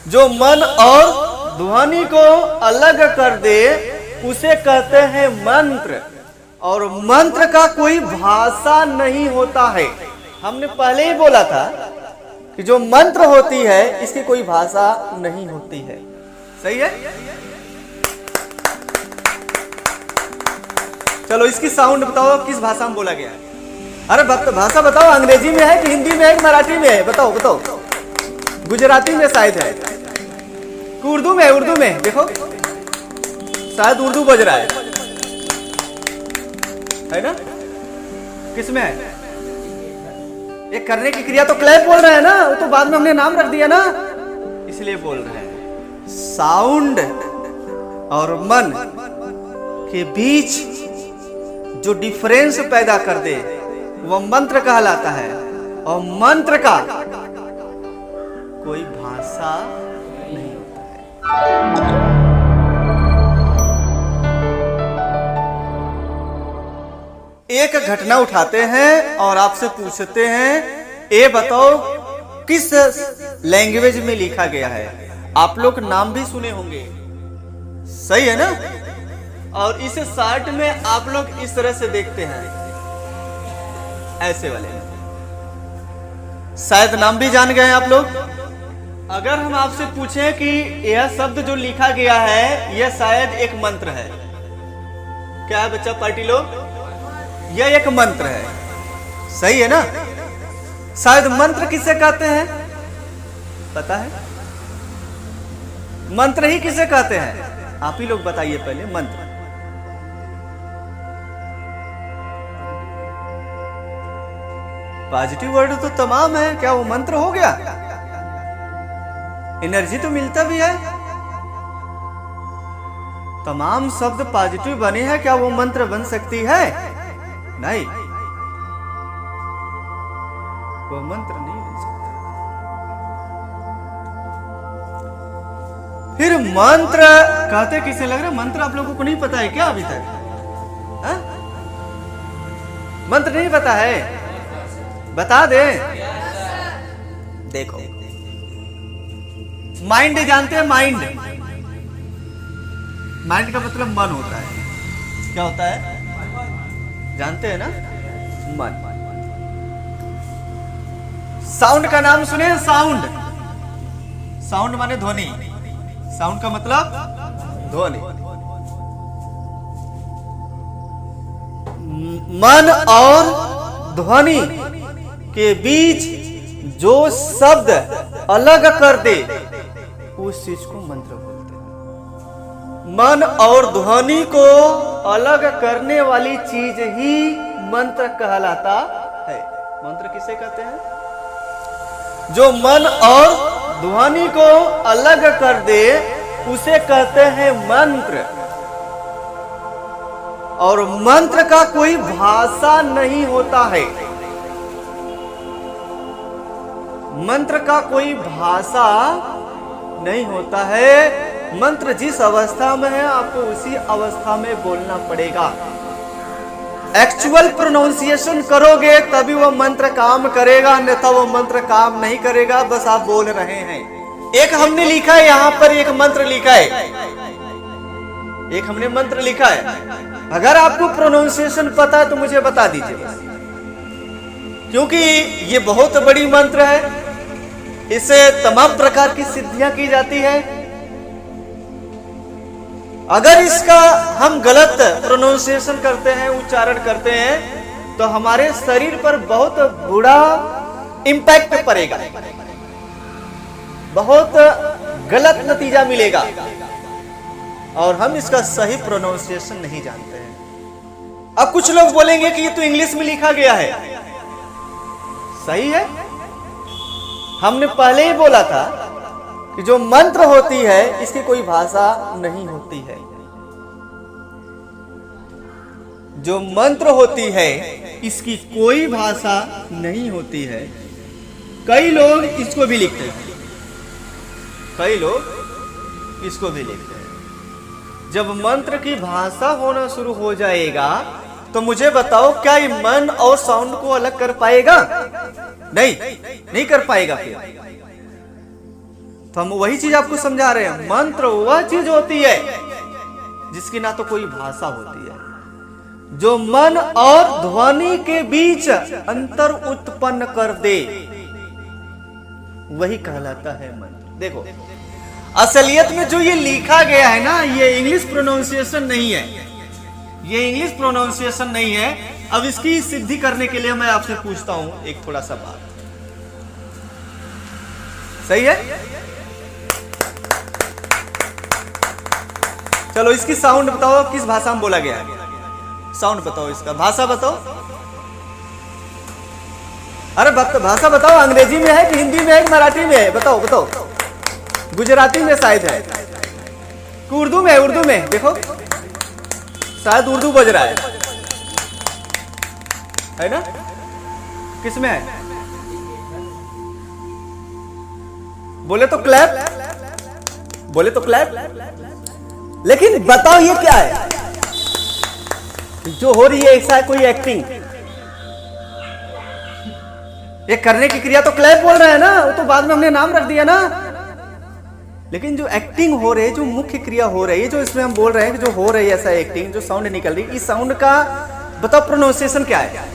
जो मन और ध्वनि को अलग कर दे उसे कहते हैं मंत्र। और मंत्र का कोई भाषा नहीं होता है। हमने पहले ही बोला था कि जो मंत्र होती है इसकी कोई भाषा नहीं होती है। सही है। चलो इसकी साउंड बताओ, किस भाषा में बोला गया है? अरे भाषा बताओ, अंग्रेजी में है कि हिंदी में है कि मराठी में है? बताओ बताओ। गुजराती में शायद है कि उर्दू में है? उर्दू में देखो, शायद उर्दू बज रहा है ना? किस में है? ये करने की क्रिया तो क्लैप बोल रहे हैं ना, वो तो बाद में हमने नाम रख दिया ना, इसलिए बोल रहे हैं। साउंड और मन के बीच जो डिफरेंस पैदा कर दे वह मंत्र कहलाता है। और मंत्र का कोई भाषा नहीं होता है। एक घटना उठाते हैं और आपसे पूछते हैं, ये बताओ किस लैंग्वेज में लिखा गया है? आप लोग नाम भी सुने होंगे, सही है ना? और इस शार्ट में आप लोग इस तरह से देखते हैं, ऐसे वाले। शायद नाम भी जान गए हैं आप लोग। अगर हम आपसे पूछें कि यह शब्द जो लिखा गया है यह शायद एक मंत्र है, क्या है बच्चा पार्टी लोग? यह एक मंत्र है, सही है ना? शायद मंत्र किसे कहते हैं पता है? मंत्र ही किसे कहते हैं? आप ही लोग बताइए पहले। मंत्र पॉजिटिव वर्ड तो तमाम है, क्या वो मंत्र हो गया? एनर्जी तो मिलता भी है। तमाम शब्द पॉजिटिव बने हैं, क्या वो मंत्र बन सकती है? नहीं, वो मंत्र नहीं बन सकता। फिर मंत्र कहते किसे लग रहा है? मंत्र आप लोगों को नहीं पता है क्या अभी तक? हा? मंत्र नहीं पता है? बता दे। देखो, माइंड जानते हैं? माइंड, माइंड का मतलब मन होता है। क्या होता है जानते हैं ना? मन। साउंड का नाम सुने? साउंड, साउंड माने ध्वनि। साउंड का मतलब ध्वनि। मन और ध्वनि के बीच जो शब्द अलग कर दे उस चीज को मंत्र बोलते हैं। मन और ध्वनि को अलग करने वाली चीज ही मंत्र कहलाता है। मंत्र किसे कहते हैं? जो मन और ध्वनि को अलग कर दे उसे कहते हैं मंत्र। और मंत्र का कोई भाषा नहीं होता है। मंत्र का कोई भाषा नहीं होता है। मंत्र जिस अवस्था में है आपको उसी अवस्था में बोलना पड़ेगा। एक्चुअल प्रोनाउंसिएशन करोगे तभी वह मंत्र काम करेगा, अन्यथा वह मंत्र काम नहीं करेगा, बस आप बोल रहे हैं। एक हमने लिखा है, यहां पर एक मंत्र लिखा है, एक हमने मंत्र लिखा है। अगर आपको प्रोनाउंसिएशन पता है तो मुझे बता दीजिए बस, क्योंकि ये बहुत बड़ी मंत्र है, इससे तमाम प्रकार की सिद्धियां की जाती है। अगर इसका हम गलत प्रोनाउंसिएशन करते हैं, उच्चारण करते हैं, तो हमारे शरीर पर बहुत बुरा इंपैक्ट पड़ेगा, बहुत गलत नतीजा मिलेगा। और हम इसका सही प्रोनाउंसिएशन नहीं जानते हैं। अब कुछ लोग बोलेंगे कि ये तो इंग्लिश में लिखा गया है। सही है, हमने पहले ही बोला था कि जो मंत्र होती है इसकी कोई भाषा नहीं होती है। जो मंत्र होती है इसकी कोई भाषा नहीं होती है। कई लोग इसको भी लिखते हैं, कई लोग इसको भी लिखते हैं। जब मंत्र की भाषा होना शुरू हो जाएगा तो मुझे बताओ, क्या ये मन और साउंड को अलग कर पाएगा? नहीं, नहीं कर पाएगा। फिर तो हम वही चीज आपको समझा रहे हैं, मंत्र वह चीज होती है जिसकी ना तो कोई भाषा होती है, जो मन और ध्वनि के बीच अंतर उत्पन्न कर दे, वही कहलाता है मंत्र। देखो असलियत में जो ये लिखा गया है ना, ये इंग्लिश प्रोनाउंसिएशन नहीं है, ये इंग्लिश प्रोनाउंसिएशन नहीं है। अब इसकी सिद्धि करने के लिए मैं आपसे पूछता हूं एक थोड़ा सा बात, सही है? चलो इसकी साउंड बताओ, किस भाषा में बोला गया है? साउंड बताओ, इसका भाषा बताओ। अरे भाषा बताओ, अंग्रेजी में है कि हिंदी में है कि मराठी में है? बताओ बताओ। गुजराती में शायद है कि उर्दू में है? उर्दू में देखो, शायद उर्दू बज रहा है ना? किस में है? बोले तो क्लैप, बोले तो क्लैप। लेकिन बताओ ये क्या है जो हो रही है? ऐसा कोई एक्टिंग, ये करने की क्रिया तो क्लैप बोल रहे हैं ना, वो तो बाद में हमने नाम रख दिया ना। लेकिन जो एक्टिंग हो रही है, जो मुख्य क्रिया हो रही है, जो इसमें हम बोल रहे हैं कि जो हो रही है ऐसा एक्टिंग, जो साउंड निकल रही है, इस साउंड का बताओ प्रोनाउंसिएशन क्या है?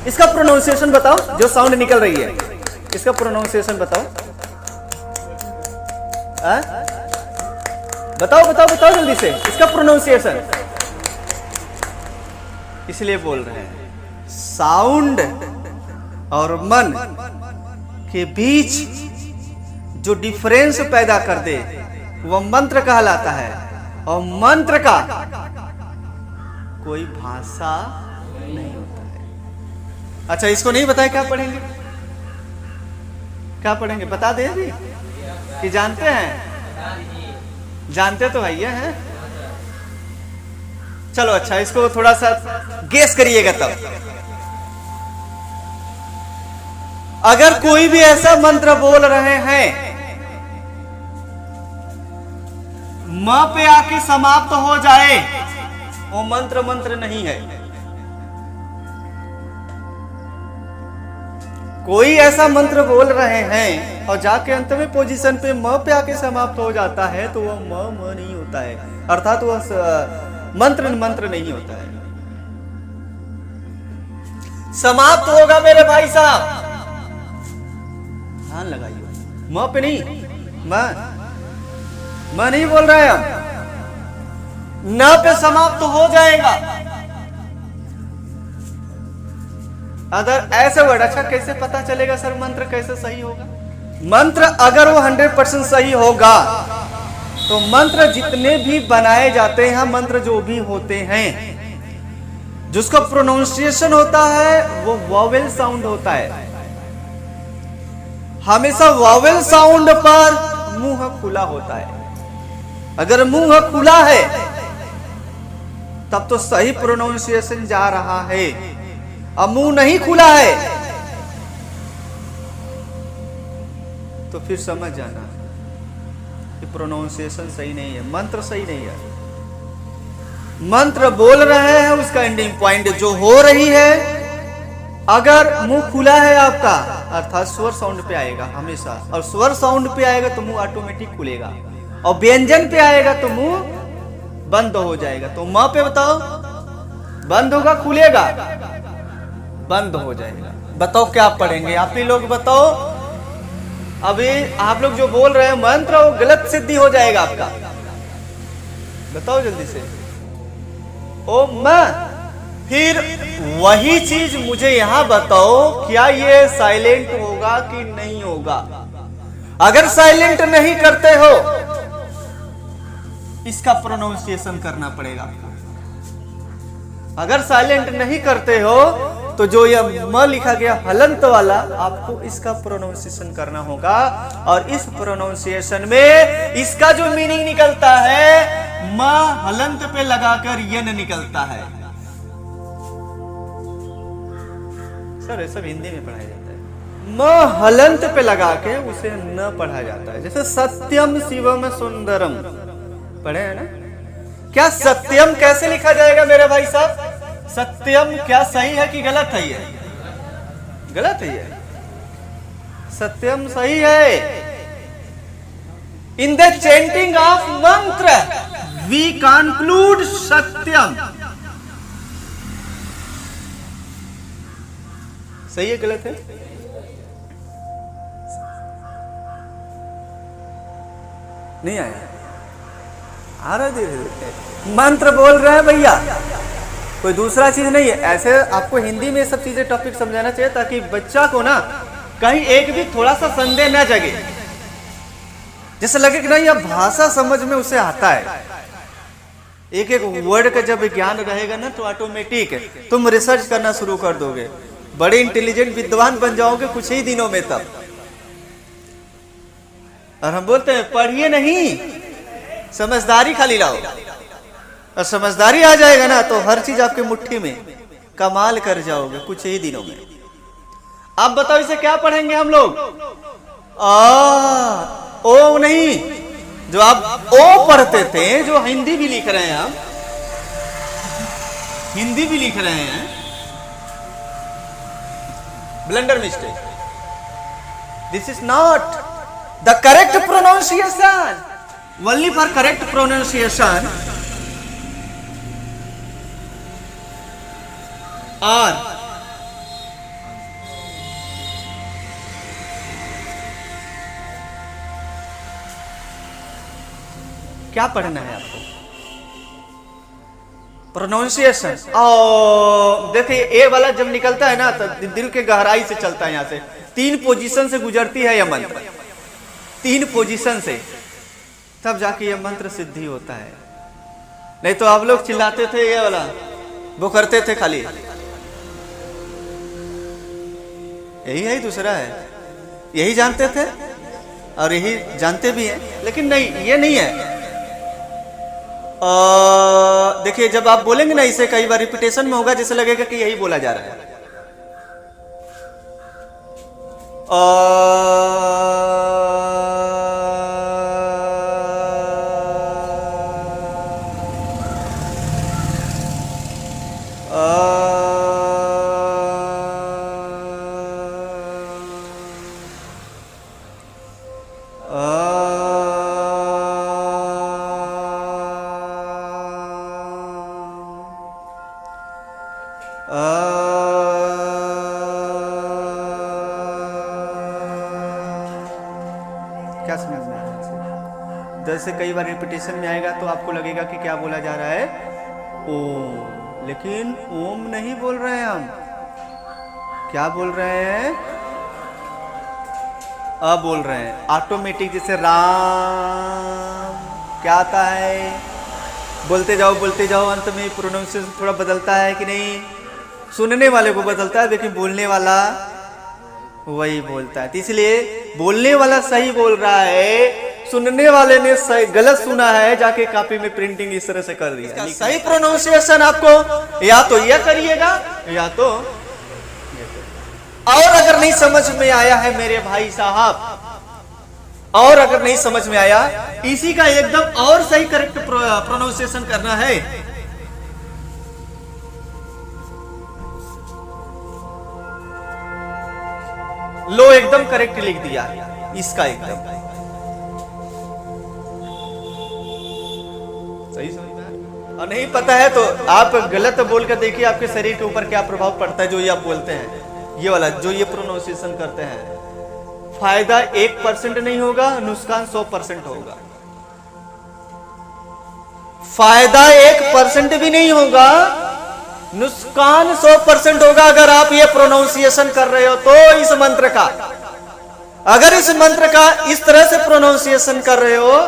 इसका प्रोनाउंसिएशन बताओ, जो साउंड निकल रही है इसका प्रोनाउंसिएशन बताओ। बताओ बताओ बताओ जल्दी से, इसका प्रोनाउंसिएशन। इसलिए बोल रहे हैं साउंड और मन के बीच जो डिफरेंस पैदा कर दे वह मंत्र कहलाता है, और मंत्र का कोई भाषा नहीं होता है। अच्छा, इसको नहीं बताए क्या पढ़ेंगे? क्या पढ़ेंगे बता दे अभी कि जानते हैं? जानते तो भैया हैं। चलो अच्छा, इसको थोड़ा सा गेस करिएगा तब। अगर कोई भी ऐसा मंत्र बोल रहे हैं म पे आके समाप्त हो जाए, वो मंत्र नहीं है। कोई ऐसा मंत्र बोल रहे हैं और जाके अंत में पोजीशन पे म पे आके समाप्त हो जाता है, तो वह म नहीं होता है, अर्थात वह मंत्र नहीं होता है। समाप्त होगा मेरे भाई साहब, ध्यान लगाइए, म पे नहीं, मैं नहीं बोल रहे हम, न पे समाप्त हो जाएगा। अगर ऐसे वर्ड, अच्छा कैसे पता चलेगा सर मंत्र कैसे सही होगा? मंत्र अगर वो 100% सही होगा तो मंत्र जितने भी बनाए जाते हैं, मंत्र जो भी होते हैं, जिसका प्रोनाउंसिएशन होता है वो वॉवेल साउंड होता है। हमेशा वॉवेल साउंड पर मुंह खुला होता है। अगर मुंह खुला है तब तो सही प्रोनाउंसिएशन जा रहा है, अब मुंह नहीं खुला है तो फिर समझ जाना कि प्रोनाउंसिएशन सही नहीं है, मंत्र सही नहीं है। मंत्र बोल रहे हैं, उसका एंडिंग पॉइंट जो हो रही है, अगर मुंह खुला है आपका, अर्थात स्वर साउंड पे आएगा हमेशा, और स्वर साउंड पे आएगा तो मुंह ऑटोमेटिक खुलेगा, और व्यंजन पे आएगा तो मुंह बंद हो जाएगा। तो मां पे बताओ, बंद होगा खुलेगा? बंद हो जाएगा। बताओ क्या पढ़ेंगे आप ही लोग बताओ। अभी आप लोग जो बोल रहे हैं मंत्र, वो गलत सिद्धि हो जाएगा आपका। बताओ जल्दी से। ओ मां, फिर वही चीज मुझे यहां बताओ, क्या ये साइलेंट होगा कि नहीं होगा? अगर साइलेंट नहीं करते हो, इसका प्रोनाउंसिएशन करना पड़ेगा। अगर साइलेंट नहीं करते हो तो जो यह म लिखा गया हलंत वाला, आपको इसका प्रोनाउंसिएशन करना होगा, और इस प्रोनाउंसिएशन में इसका जो मीनिंग निकलता है, म हलंत पे लगाकर यन निकलता है। सर ये सब हिंदी में पढ़ाया जाता है। म हलंत पे लगा के उसे न पढ़ा जाता है। जैसे सत्यम शिवम सुंदरम पढ़े हैं ना? क्या सत्यम कैसे लिखा जाएगा मेरे भाई साहब? सत्यम क्या सही है कि गलत है? ये गलत है। ये सत्यम सही है, In the chanting of mantra, we conclude Satyam. सही है गलत है? नहीं आया? आ रहा धीरे मंत्र बोल रहे हैं भैया, कोई दूसरा चीज नहीं है। ऐसे आपको हिंदी में सब चीजें टॉपिक समझाना चाहिए ताकि बच्चा को ना कहीं एक भी थोड़ा सा संदेह न जगे, जैसे लगे कि नहीं यह भाषा समझ में उसे आता है। एक एक वर्ड का जब ज्ञान रहेगा ना तो ऑटोमेटिक तुम रिसर्च करना शुरू कर दोगे, बड़े इंटेलिजेंट विद्वान बन जाओगे कुछ ही दिनों में तब। और हम बोलते हैं पढ़िए नहीं, समझदारी खाली लाओ, और समझदारी आ जाएगा ना तो हर चीज आपके मुट्ठी में, कमाल कर जाओगे कुछ ही दिनों में। अब बताओ इसे क्या पढ़ेंगे हम लोग? ओ नहीं, जो आप ओ पढ़ते थे, जो हिंदी भी लिख रहे हैं, आप हिंदी भी लिख रहे हैं, blunder mistake. This is not the correct pronunciation. Only for correct pronunciation और क्या पढ़ना है आपको? प्रोनाउंसिएशन। देखिए ए वाला जब निकलता है ना तो दिल के गहराई से चलता है, यहां से 3 पोजीशन से गुजरती है यह मंत्र, 3 पोजीशन से, तब जाके यह मंत्र सिद्धि होता है। नहीं तो आप लोग चिल्लाते थे ये वाला, वो करते थे खाली, यही है दूसरा है, यही जानते थे और यही जानते भी हैं, लेकिन नहीं ये नहीं है। देखिए जब आप बोलेंगे ना इसे कई बार रिपीटेशन में होगा, जैसे लगेगा कि यही बोला जा रहा है। क्या समझ में आया? जैसे कई बार रिपीटेशन में आएगा तो आपको लगेगा कि क्या बोला जा रहा है, ओम, लेकिन ओम नहीं बोल रहे हैं हम, क्या बोल रहे हैं? बोल रहे हैं ऑटोमेटिक। जैसे राम क्या आता है, बोलते जाओ, अंत में प्रोनाउंसिएशन थोड़ा बदलता है कि नहीं, सुनने वाले को बदलता है लेकिन बोलने वाला वही बोलता है। तो इसलिए बोलने वाला सही बोल रहा है, सुनने वाले ने सही गलत सुना है, जाके कॉपी में प्रिंटिंग इस तरह से कर दिया। सही प्रोनाउंसिएशन आपको या तो यह करिएगा या तो, और अगर नहीं समझ में आया है मेरे भाई साहब, और अगर नहीं समझ में आया, इसी का एकदम और सही करेक्ट प्रोनाउंसिएशन करना है। लो एकदम करेक्ट लिख दिया इसका, एकदम सही समझ में आया। और नहीं पता है तो आप गलत बोल कर देखिए आपके शरीर के ऊपर क्या प्रभाव पड़ता है। जो ये आप बोलते हैं, ये वाला जो ये प्रोनाउंसिएशन करते हैं, फायदा 1% नहीं होगा, नुकसान 100% होगा। फायदा 1% भी नहीं होगा, नुकसान 100% होगा। अगर आप ये प्रोनाउंसिएशन कर रहे हो तो इस मंत्र का, अगर इस मंत्र का इस तरह से प्रोनाउंसिएशन कर रहे हो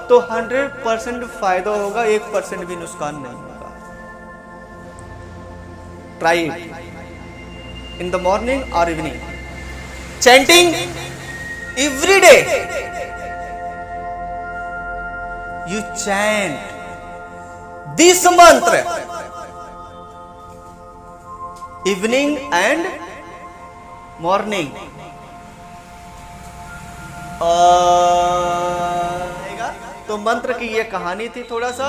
तो 100% फायदा होगा, 1% भी नुकसान नहीं होगा। Try it in the morning और evening, chanting every day. You chant this mantra evening and morning. तो मंत्र की ये कहानी थी थोड़ा सा।